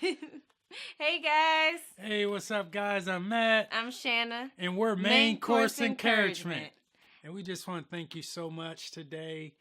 Hey guys. Hey, what's up, guys? I'm Matt. I'm Shanna. And we're Main Course MainCourseEncouragement. Encouragement. And we just want to thank you so much today.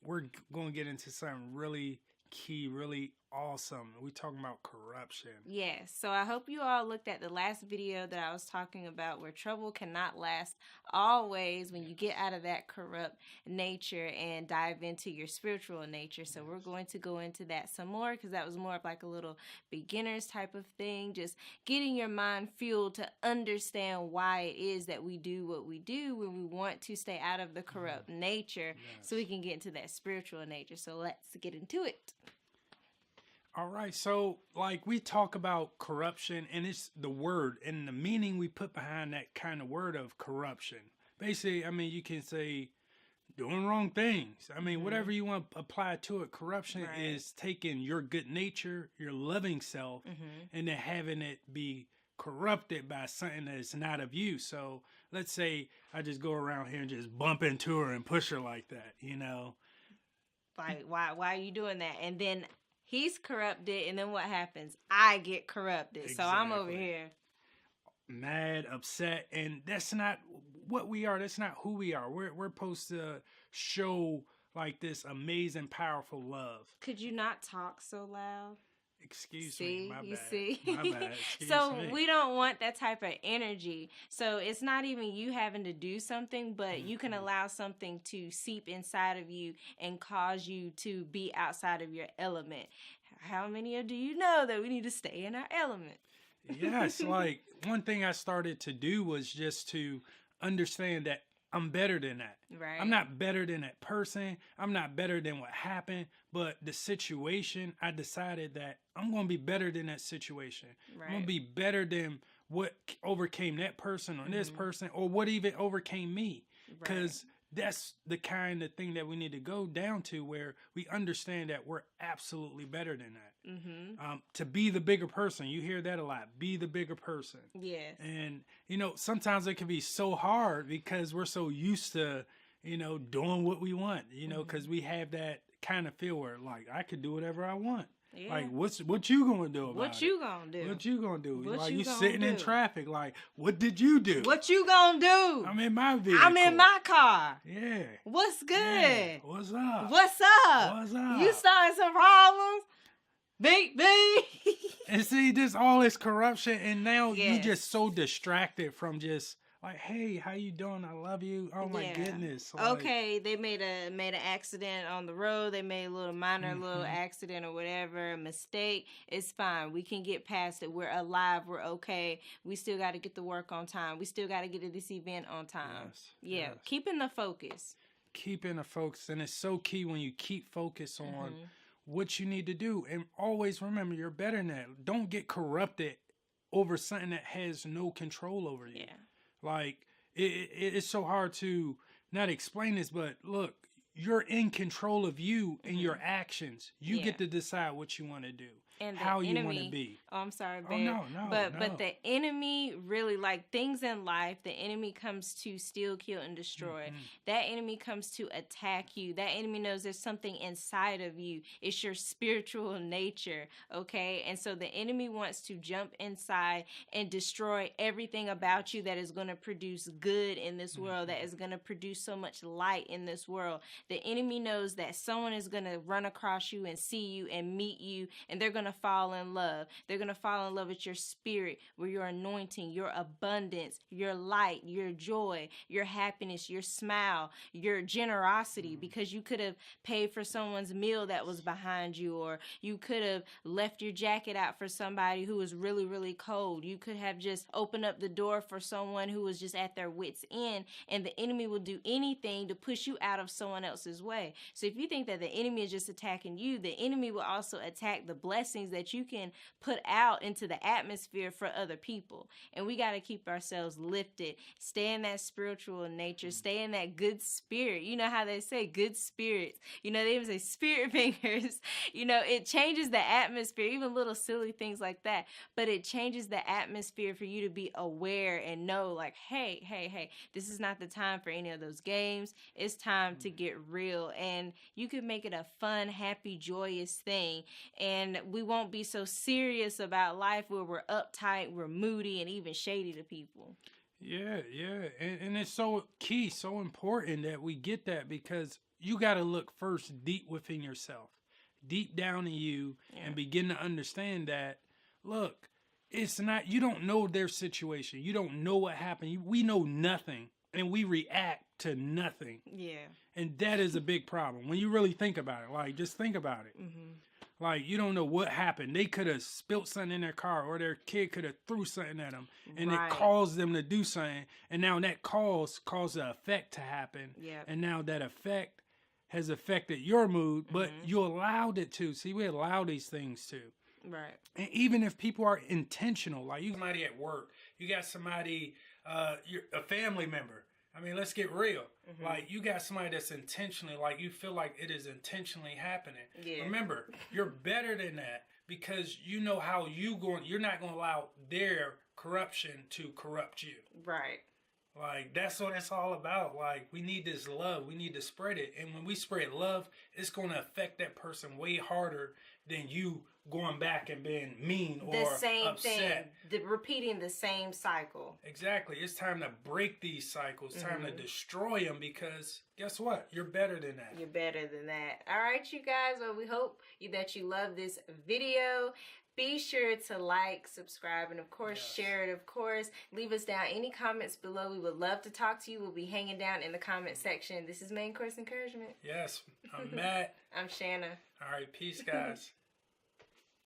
We're going to get into something really key, really awesome. We're talking about corruption. Yes, so I hope you all looked at the last video that I was talking about where trouble cannot last always when you get out of that corrupt nature and dive into your spiritual nature. So we're going to go into that some more because that was more of like a little beginner's type of thing, just getting your mind fueled to understand why it is that we do what we do when we want to stay out of the corrupt nature so we can get into that spiritual nature. So let's get into it. All right, so like we talk about corruption, and it's the word and the meaning we put behind that kind of word of corruption. Basically, I mean, you can say doing wrong things. I mean, whatever you want to apply to it. Corruption is taking your good nature, your loving self, and then having it be corrupted by something that's not of you. So let's say I just go around here and just bump into her and push her like that, you know? Like, why are you doing that? And then he's corrupted, and then what happens? I get corrupted. Exactly. So I'm over here mad, upset, and that's not what we are. That's not who we are. We're supposed to show like this amazing, powerful love. Could you not talk so loud? Excuse me, my bad. See? My bad. Excuse So me. we don't want that type of energy. So it's not even you having to do something, but you can allow something to seep inside of you and cause you to be outside of your element. How many do you know that we need to stay in our element? Yes, like one thing I started to do was just to understand that I'm better than that. Right. I'm not better than that person. I'm not better than what happened, but the situation, I decided that I'm going to be better than that situation. Right. I'm going to be better than what overcame that person or this person or what even overcame me. Because that's the kind of thing that we need to go down to where we understand that we're absolutely better than that. To be the bigger person. You hear that a lot. Be the bigger person. Yes. And, you know, sometimes it can be so hard because we're so used to, you know, doing what we want, you know, because we have that kind of feel where, like, I could do whatever I want. Yeah. Like, what you gonna do about it? What you gonna do? What you gonna do? What like, you sitting do? in traffic, like, what did you do? What you gonna do? I'm in my vehicle. I'm in my car. Yeah. What's good? Yeah. What's up? What's up? What's up? You starting some problems? Beep, beep. And see, this all is corruption, and now you just so distracted from just like, hey, how you doing? I love you. Oh my goodness. Like, okay, they made an accident on the road. They made a little minor little accident or whatever, a mistake. It's fine. We can get past it. We're alive. We're okay. We still got to get to work on time. We still got to get to this event on time. Yes. Keeping the focus. Keeping the focus, and it's so key when you keep focus on what you need to do, and always remember you're better than that. Don't get corrupted over something that has no control over you. Like it's so hard to not explain this, but look, you're in control of you and your actions. You get to decide what you want to do and how you want to be. Oh, I'm sorry, babe. Oh, no. But the enemy really, like things in life, the enemy comes to steal, kill, and destroy. That enemy comes to attack you. That enemy knows there's something inside of you. It's your spiritual nature, okay? And so the enemy wants to jump inside and destroy everything about you that is going to produce good in this world, that is going to produce so much light in this world. The enemy knows that someone is going to run across you and see you and meet you, and they're going to fall in love. They're going to fall in love with your spirit, with your anointing, your abundance, your light, your joy, your happiness, your smile, your generosity, because you could have paid for someone's meal that was behind you, or you could have left your jacket out for somebody who was really, really cold. You could have just opened up the door for someone who was just at their wits' end, and the enemy will do anything to push you out of someone else's way. So if you think that the enemy is just attacking you, the enemy will also attack the blessings that you can put out into the atmosphere for other people. And we got to keep ourselves lifted, stay in that spiritual nature, stay in that good spirit. You know how they say good spirits, you know, they even say spirit fingers, you know, it changes the atmosphere, even little silly things like that, but it changes the atmosphere for you to be aware and know like, hey, this is not the time for any of those games. It's time to get real, and you can make it a fun, happy, joyous thing. And we won't be so serious about life where we're uptight, we're moody, and even shady to people. Yeah. And it's so key, so important that we get that, because you got to look first deep within yourself, deep down in you, and begin to understand that, look, it's not, you don't know their situation. You don't know what happened. We know nothing, and we react to nothing. Yeah. And that is a big problem when you really think about it. Like, just think about it. Mm-hmm. Like, you don't know what happened. They could have spilt something in their car, or their kid could have threw something at them, and it caused them to do something. And now that caused the effect to happen. Yeah. And now that effect has affected your mood, but you allowed it to. See, we allow these things to. Right. And even if people are intentional, like you, somebody at work, you got somebody, a family member. I mean, let's get real. Mm-hmm. Like, you got somebody that's intentionally, like, you feel like it is intentionally happening. Yeah. Remember, you're better than that, because you know how you're not going to allow their corruption to corrupt you. Right. Like, that's what it's all about. Like, we need this love. We need to spread it. And when we spread love, it's going to affect that person way harder than you going back and being mean or the same upset. Thing, repeating the same cycle. Exactly. It's time to break these cycles. It's time to destroy them, because guess what? You're better than that. You're better than that. All right, you guys. Well, we hope that you love this video. Be sure to like, subscribe, and of course, share it, of course. Leave us down any comments below. We would love to talk to you. We'll be hanging down in the comment section. This is Main Course Encouragement. Yes. I'm Matt. I'm Shanna. All right. Peace, guys.